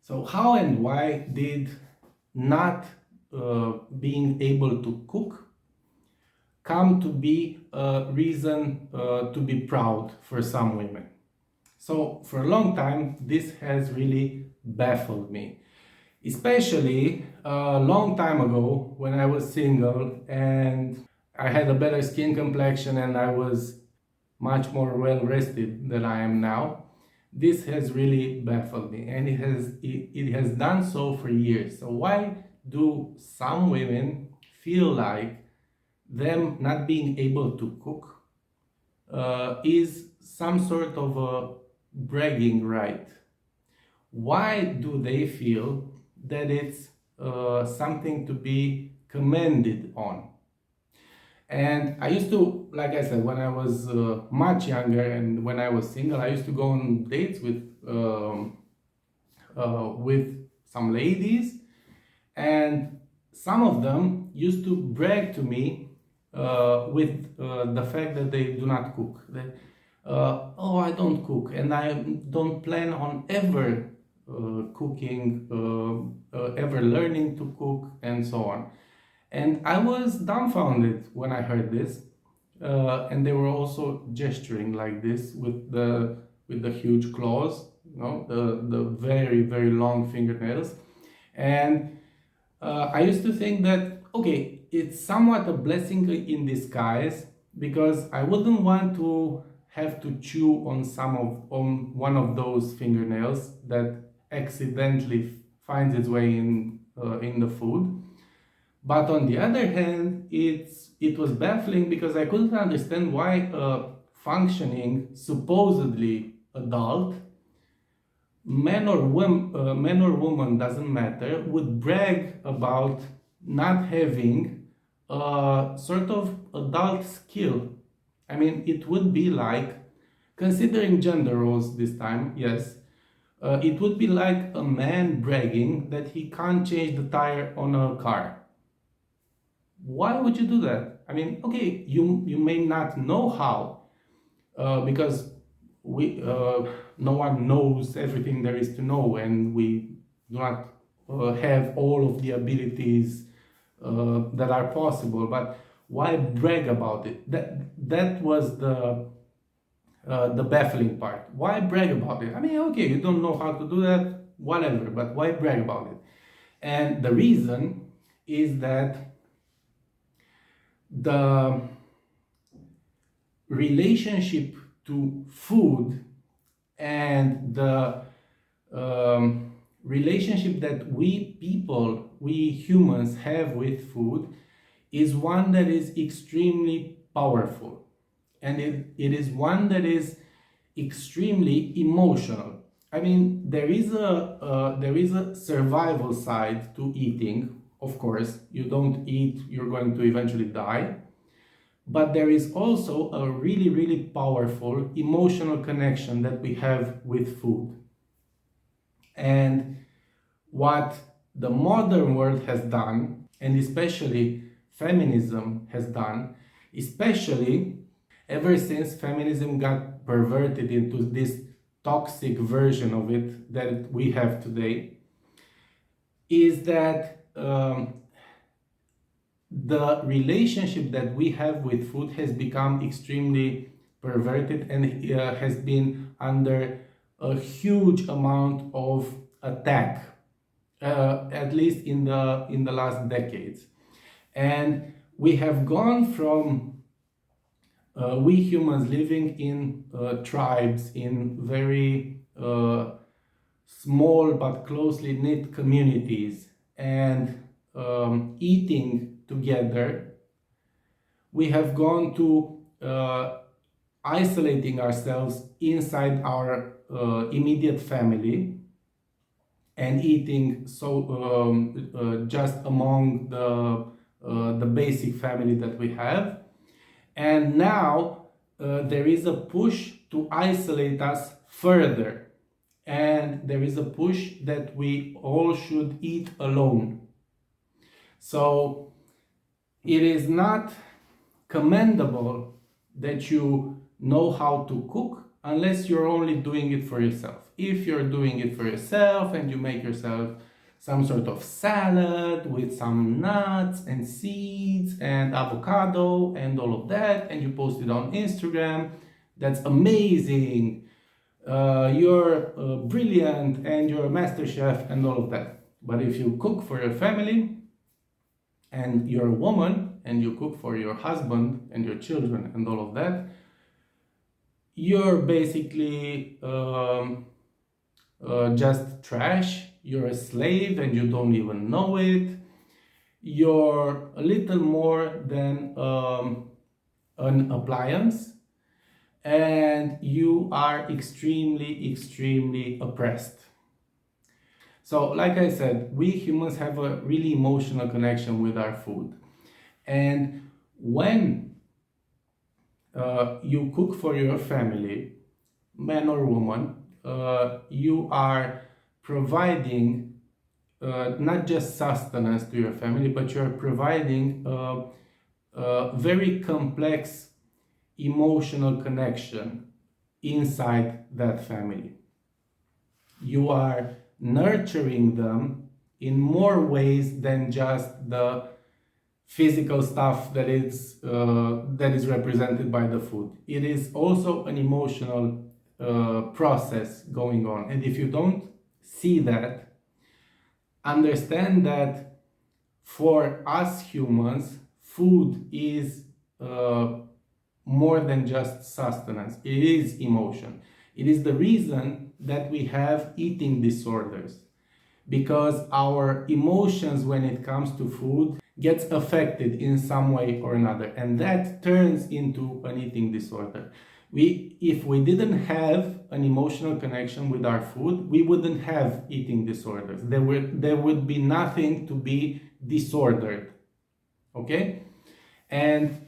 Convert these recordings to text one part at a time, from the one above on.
So how and why did not being able to cook come to be a reason to be proud for some women? So for a long time, this has really baffled me, especially a long time ago when I was single and I had a better skin complexion and I was much more well rested than I am now. This has really baffled me, and it has done so for years. So why do some women feel like them not being able to cook is some sort of a bragging right? Why do they feel that it's something to be commended on? And I used to, like I said, when I was much younger and when I was single, I used to go on dates with some ladies, and some of them used to brag to me with the fact that they do not cook. That, oh, I don't cook, and I don't plan on ever cooking, ever learning to cook, and so on. And I was dumbfounded when I heard this. And they were also gesturing like this with the huge claws, you know, the very very long fingernails. And I used to think that okay, it's somewhat a blessing in disguise because I wouldn't want to have to chew on one of those fingernails that accidentally finds its way in the food. But on the other hand, it was baffling because I couldn't understand why a functioning, supposedly adult, man or woman doesn't matter, would brag about not having a sort of adult skill. I mean, it would be like, considering gender roles this time, yes, it would be like a man bragging that he can't change the tire on a car. Why would you do that? I mean, okay, you may not know how, because we no one knows everything there is to know, and we do not have all of the abilities that are possible. But why brag about it? That was the baffling part. Why brag about it? I mean, okay, you don't know how to do that, whatever, but why brag about it? And the reason is that the relationship to food and the relationship that we humans have with food is one that is extremely powerful, and it is one that is extremely emotional. I mean, there is a survival side to eating. Of course, you don't eat, you're going to eventually die. But there is also a really, really powerful emotional connection that we have with food. And what the modern world has done, and especially feminism has done, especially ever since feminism got perverted into this toxic version of it that we have today, is that the relationship that we have with food has become extremely perverted and has been under a huge amount of attack, at least in the last decades. And we have gone from we humans living in tribes, in very small but closely knit communities, and eating together, we have gone to isolating ourselves inside our immediate family and eating just among the basic family that we have. And now there is a push to isolate us further, and there is a push that we all should eat alone. So it is not commendable that you know how to cook unless you're only doing it for yourself. if you're doing it for yourself and you make yourself some sort of salad with some nuts and seeds and avocado and all of that, and you post it on Instagram, that's amazing. You're brilliant and you're a master chef and all of that. But if you cook for your family and you're a woman and you cook for your husband and your children and all of that, you're basically just trash. You're a slave and you don't even know it. You're a little more than an appliance, and you are extremely oppressed. So, like I said, we humans have a really emotional connection with our food. And when you cook for your family, man or woman, you are providing not just sustenance to your family, but you're providing a very complex emotional connection inside that family. You are nurturing them in more ways than just the physical stuff that is represented by the food. It is also an emotional process going on, and if you don't see that, understand that for us humans, food is more than just sustenance. It is emotion. It is the reason that we have eating disorders, because our emotions when it comes to food gets affected in some way or another, and that turns into an eating disorder. If we didn't have an emotional connection with our food, we wouldn't have eating disorders. There would be nothing to be disordered. Okay? And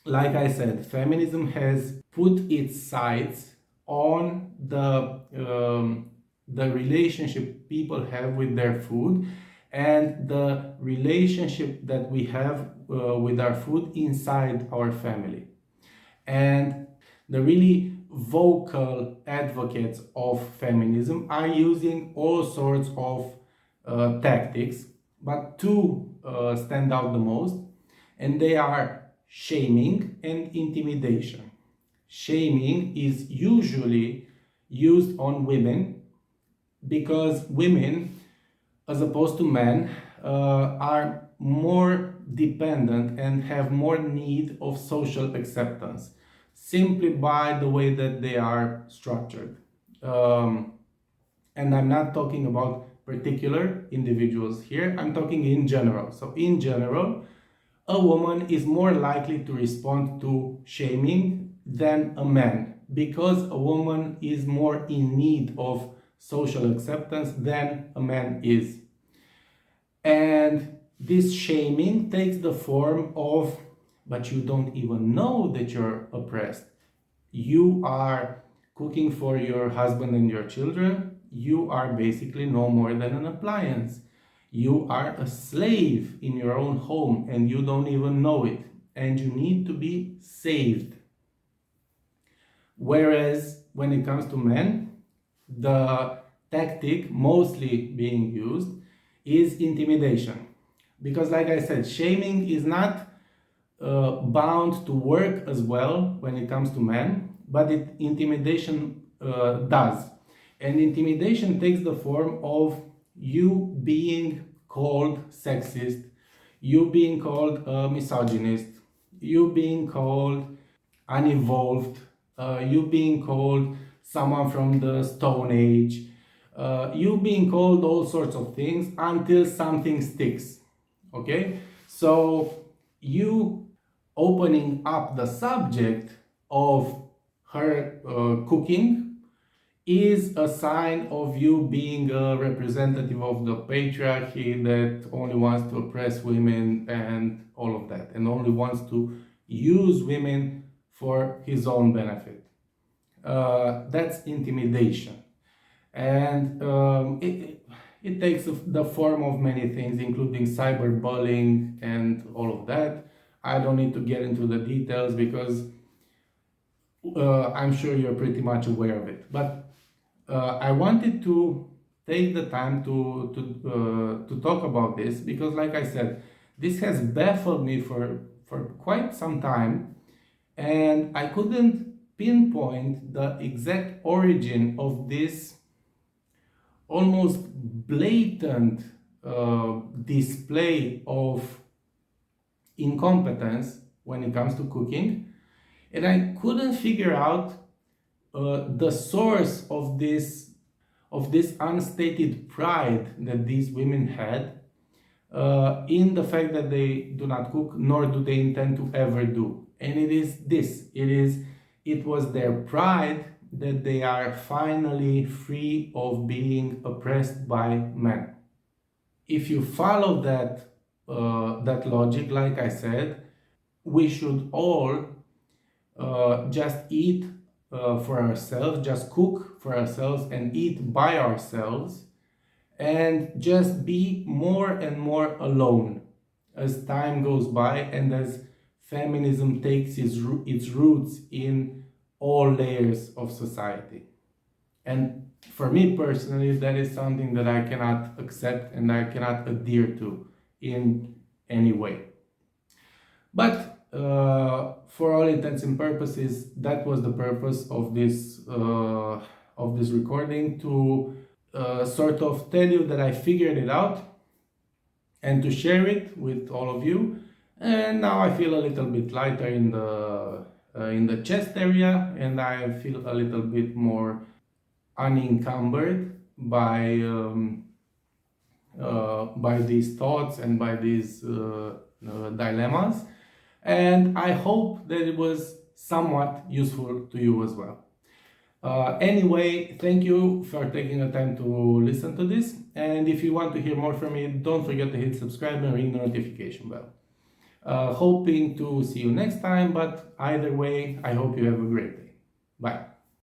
like I said, feminism has put its sights on the relationship people have with their food and the relationship that we have with our food inside our family. And the really vocal advocates of feminism are using all sorts of tactics, but two stand out the most, and they are shaming and intimidation. Shaming is usually used on women because women, as opposed to men, are more dependent and have more need of social acceptance simply by the way that they are structured. And I'm not talking about particular individuals here, I'm talking in general. So in general, a woman is more likely to respond to shaming than a man, because a woman is more in need of social acceptance than a man is. And this shaming takes the form of, but you don't even know that you're oppressed. You are cooking for your husband and your children. You are basically no more than an appliance. You are a slave in your own home and you don't even know it. And you need to be saved. Whereas when it comes to men, the tactic mostly being used is intimidation. Because like I said, shaming is not bound to work as well when it comes to men, but intimidation does. And intimidation takes the form of you being called sexist, you being called misogynist, you being called unevolved, you being called someone from the Stone Age, you being called all sorts of things until something sticks. Okay? So you opening up the subject of her cooking is a sign of you being a representative of the patriarchy that only wants to oppress women and all of that, and only wants to use women for his own benefit. That's intimidation. And it takes the form of many things, including cyberbullying and all of that. I don't need to get into the details because I'm sure you're pretty much aware of it. But I wanted to take the time to talk about this because, like I said, this has baffled me for quite some time, and I couldn't pinpoint the exact origin of this almost blatant display of incompetence when it comes to cooking, and I couldn't figure out the source of this unstated pride that these women had in the fact that they do not cook, nor do they intend to ever do. And it is this: it was their pride that they are finally free of being oppressed by men. If you follow that logic, like I said, we should all just eat for ourselves, just cook for ourselves and eat by ourselves, and just be more and more alone as time goes by and as feminism takes its roots in all layers of society. And for me personally, that is something that I cannot accept and I cannot adhere to in any way. But for all intents and purposes, that was the purpose of this recording, to sort of tell you that I figured it out and to share it with all of you. And now I feel a little bit lighter in the chest area, and I feel a little bit more unencumbered by these thoughts and by these dilemmas. And I hope that it was somewhat useful to you as well. Anyway, thank you for taking the time to listen to this. And if you want to hear more from me, don't forget to hit subscribe and ring the notification bell. Hoping to see you next time, but either way, I hope you have a great day. Bye.